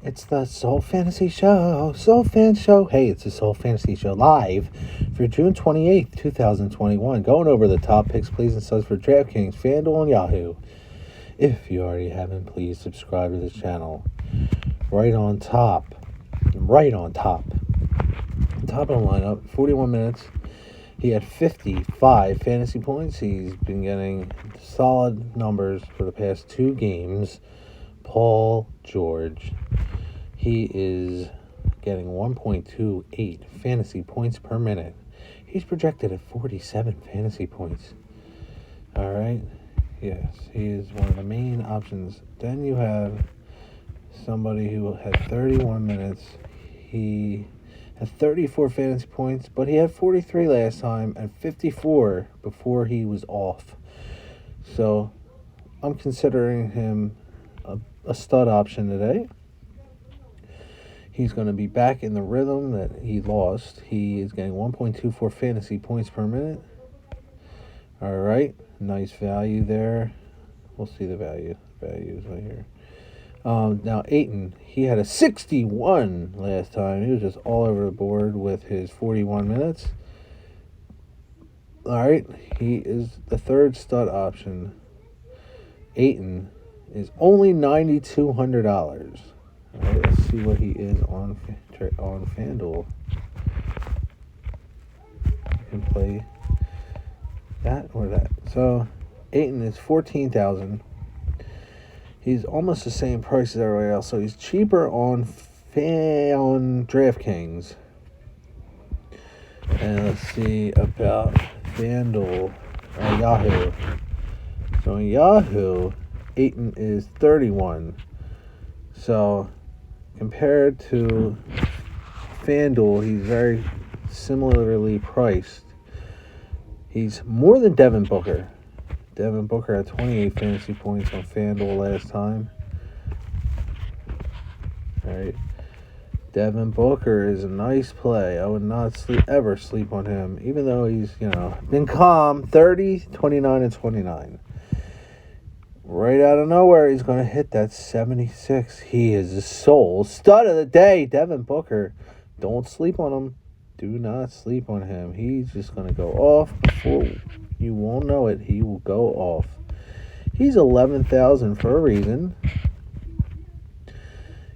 It's the Soul Fantasy Show, Soul Fan Show. Hey, it's the Soul Fantasy Show live for June 28th, 2021. Going over the top picks, please, and subs for Draftkings Fanduel Yahoo. If you already haven't, please subscribe to this channel. Right on top of the lineup, 41 minutes. He had 55 fantasy points. He's been getting solid numbers for the past 2 games. Paul George. He is getting 1.28 fantasy points per minute. He's projected at 47 fantasy points. All right. Yes, he is one of the main options. Then you have somebody who had 31 minutes. He had 34 fantasy points, but he had 43 last time and 54 before he was off. So I'm considering him a stud option today. He's going to be back in the rhythm that he lost. He is getting 1.24 fantasy points per minute. All right. Nice value there. We'll see the value. Values right here. Now, Ayton, he had a 61 last time. He was just all over the board with his 41 minutes. All right. He is the third stud option. Ayton is only $9,200. All right, let's see what he is on FanDuel. You can play that or that. So, Ayton is $14,000. He's almost the same price as everybody else, so he's cheaper on DraftKings. And let's see about FanDuel Yahoo. So in Yahoo, Ayton is 31. So compared to FanDuel, he's very similarly priced. He's more than Devin Booker. Devin Booker had 28 fantasy points on FanDuel last time. All right. Devin Booker is a nice play. I would not ever sleep on him, even though he's, been calm. 30, 29, and 29. Right out of nowhere, he's going to hit that 76. He is the sole stud of the day, Devin Booker. Don't sleep on him. Do not sleep on him. He's just going to go off before you won't know it. He will go off. He's $11,000 for a reason.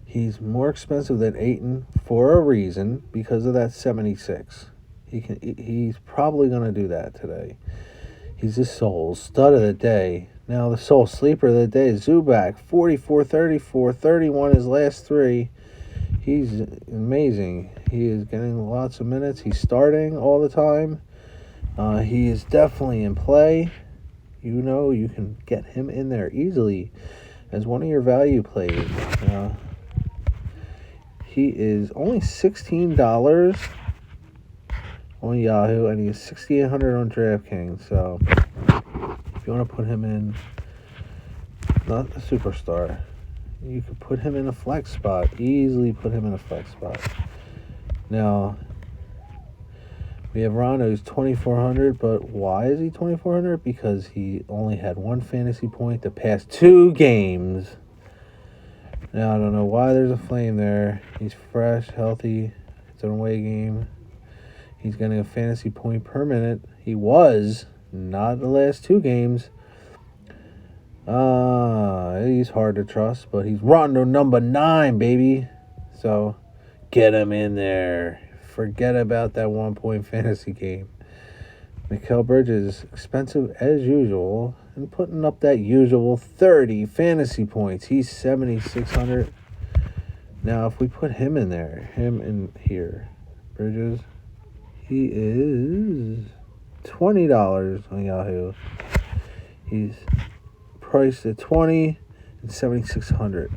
He's more expensive than Ayton for a reason because of that 76. He's probably going to do that today. He's the sole stud of the day. Now, the sole sleeper of the day is Zubac, 44, 34, 31 his last 3. He's amazing. He is getting lots of minutes. He's starting all the time. He is definitely in play. You can get him in there easily as one of your value plays. He is only $16 on Yahoo, and he is $6,800 on DraftKings. So if you want to put him in, not a superstar, you could put him in a flex spot. Easily put him in a flex spot. Now, we have Rondo, who's $2,400, but why is he $2,400? Because he only had 1 fantasy point the past 2 games. Now, I don't know why there's a flame there. He's fresh, healthy. It's an away game. He's getting a fantasy point per minute. He was, not the last 2 games. He's hard to trust, but he's Rondo number 9, baby. So, get him in there. Forget about that 1-point fantasy game. Mikal Bridges, expensive as usual, and putting up that usual 30 fantasy points. He's $7,600. Now, if we put him in there, him in here, Bridges, he is $20 on Yahoo. He's priced at $20 and $7,600.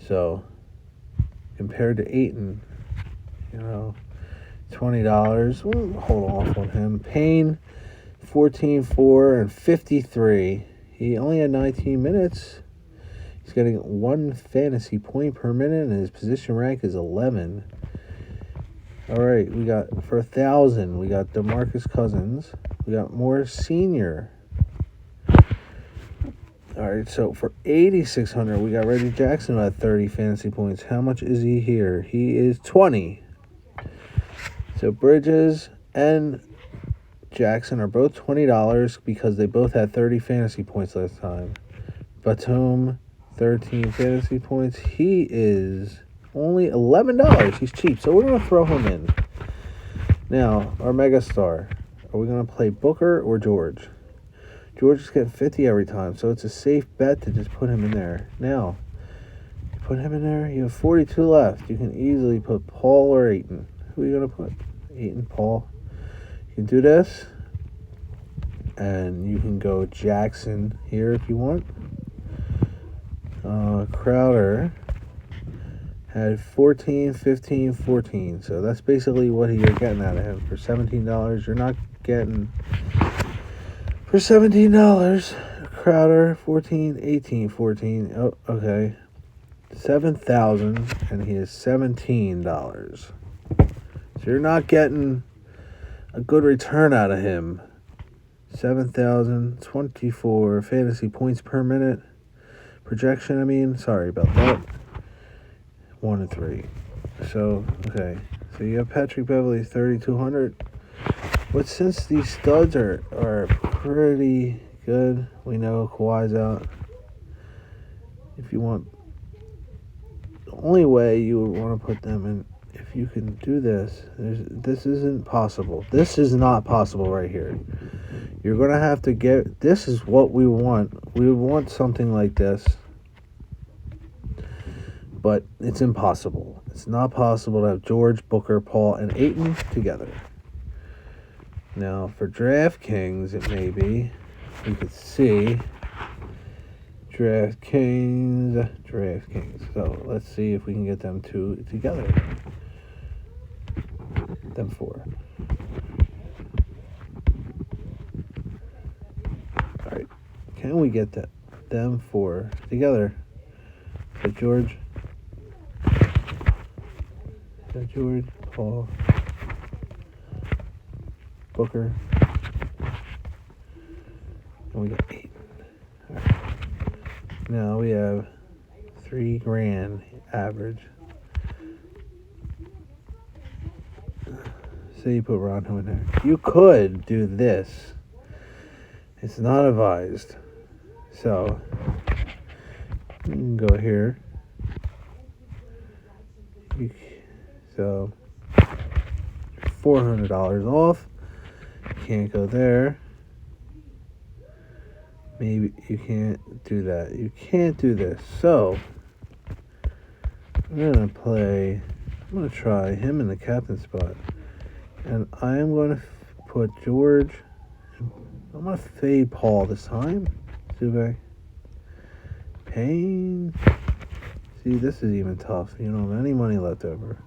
So, compared to Ayton, $20. We'll hold off on him. Payne, 14, 4, and 53. He only had 19 minutes. He's getting 1 fantasy point per minute, and his position rank is 11. All right, we got for 1,000. We got DeMarcus Cousins. We got Morris Senior. All right, so for 8,600, we got Reggie Jackson at 30 fantasy points. How much is he here? He is 20. So Bridges and Jackson are both $20 because they both had 30 fantasy points last time. Batum, 13 fantasy points. He is only $11. He's cheap, so we're going to throw him in. Now, our megastar. Are we going to play Booker or George? George is getting 50 every time, so it's a safe bet to just put him in there. Now, you put him in there, you have 42 left. You can easily put Paul or Ayton. Who are you going to put? Ayton, Paul. You can do this, and you can go Jackson here if you want. Crowder had 14, 15, 14. So that's basically what you're getting out of him. For $17, you're not getting... For $17, Crowder, 14, 18, 14. Oh, okay. 7,000, and he is $17. So you're not getting a good return out of him. 7,024 fantasy points per minute. Projection, sorry about that. 1 and 3. So, okay. So you have Patrick Beverley, 3,200. But since these studs are pretty good, we know Kawhi's out. If you want, the only way you would want to put them in, if you can do this, this isn't possible. This is not possible right here. You're going to have to get, this is what we want. We want something like this. But it's impossible. It's not possible to have George, Booker, Paul, and Ayton together. Now, for DraftKings, it may be. You could see DraftKings. So, let's see if we can get them two together. Them four. All right. Can we get them four together? So, George, Paul, Booker, and we got 8. All right. Now we have $3,000 average. Say you put Rondo in there. You could do this. It's not advised. So you can go here. So $400 off. Can't go there. Maybe you can't do that. You can't do this. So I'm gonna try him in the captain spot, and I am going to put George. I'm gonna fade Paul this time. Zubak, Payne. See, this is even tough. You don't have any money left over.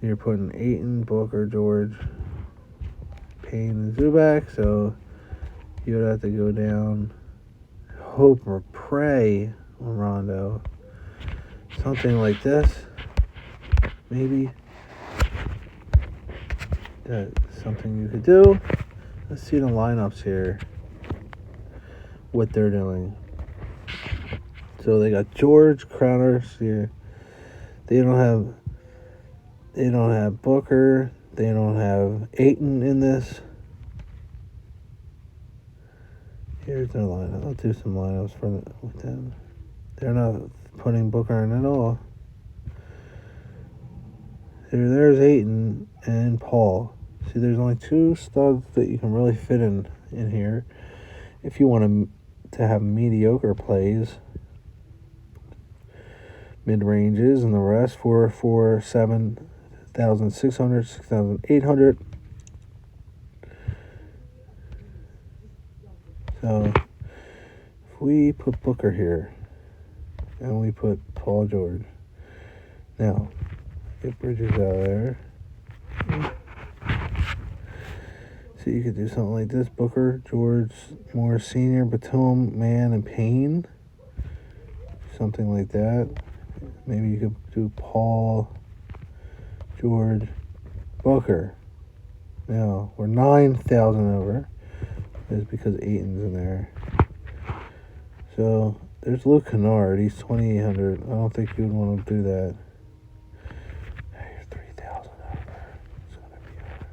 You're putting Ayton, Booker, George, Payne, and Zubak, so you would have to go down, hope or pray on Rondo. Something like this, maybe. That's something you could do. Let's see the lineups here, what they're doing. So they got George, Crowder here. They don't have Booker. They don't have Ayton in this. Here's their lineup. I'll do some lineups with them. They're not putting Booker in at all. There's Ayton and Paul. See, there's only 2 studs that you can really fit in here. If you want to have mediocre plays, mid-ranges, and the rest for 7,600, 6,800. So if we put Booker here and we put Paul George, now get Bridges out of there. So you could do something like this: Booker, George, Moore Senior, Batum, Mann, and Payne. Something like that. Maybe you could do Paul, George, Booker. Now we're 9,000 over. It's because Ayton's in there. So there's Luke Kennard. He's 2,800. I don't think you'd want to do that. Here's 3,000 over. It's gonna be hard.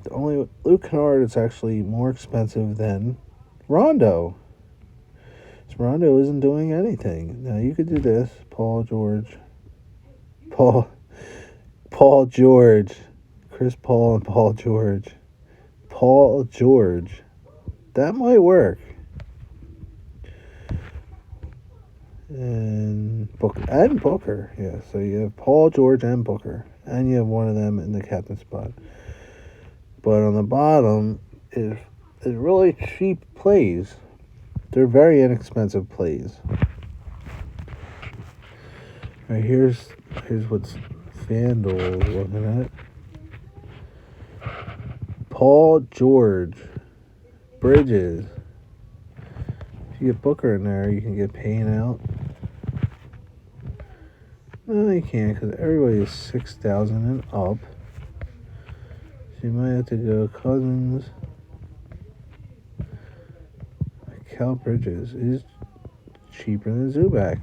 The only Luke Kennard is actually more expensive than Rondo. So Rondo isn't doing anything. Now you could do this. Paul George, Chris Paul and Paul George. That might work. And Booker. Yeah, so you have Paul George and Booker. And you have one of them in the captain spot. But on the bottom is really cheap plays. They're very inexpensive plays. All right, here's what's FanDuel is looking at. Paul George, Bridges. If you get Booker in there, you can get Payne out. No, you can't, because everybody is 6,000 and up. So you might have to go Cousins. Cal Bridges is cheaper than Zubac.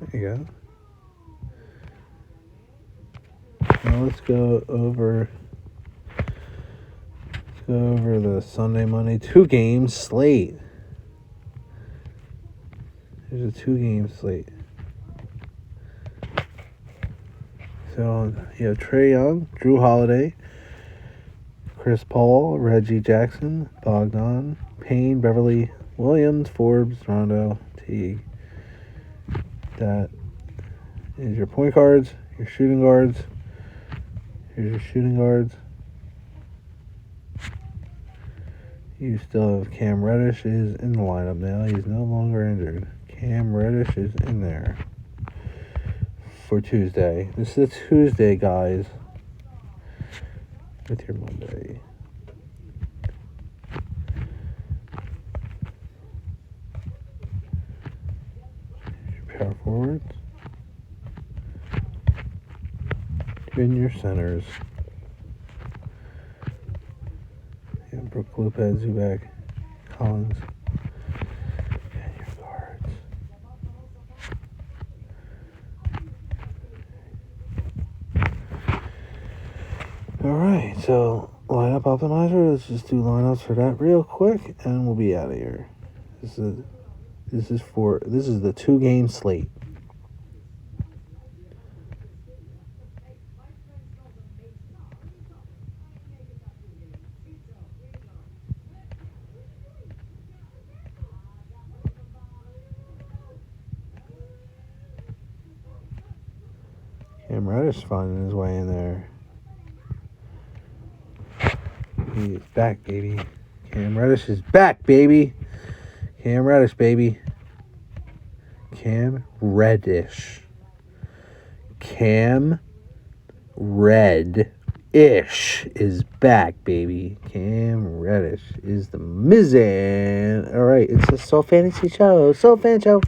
There you go. Now let's go over the Sunday, Monday 2-game slate. There's a 2-game slate. So you have Trae Young, Drew Holiday, Chris Paul, Reggie Jackson, Bogdan, Payne, Beverly, Williams, Forbes, Rondo, Teague. That is your point guards, your shooting guards. Here's your shooting guards. You still have Cam Reddish is in the lineup now. He's no longer injured. Cam Reddish is in there for Tuesday. This is a Tuesday, guys, with your Monday. Your power forwards. And your centers. Yeah, Brook Lopez, Zubac, Collins. And your guards. Alright, so lineup optimizer. Let's just do lineups for that real quick and we'll be out of here. This is the 2-game slate. Cam Reddish finding his way in there. He is back, baby. Cam Reddish is back, baby. Cam Reddish, baby. Cam Reddish. Cam Red-ish is back, baby. Cam Reddish is the Mizan. All right, it's a Soul Fantasy Show. Soul Fan Show.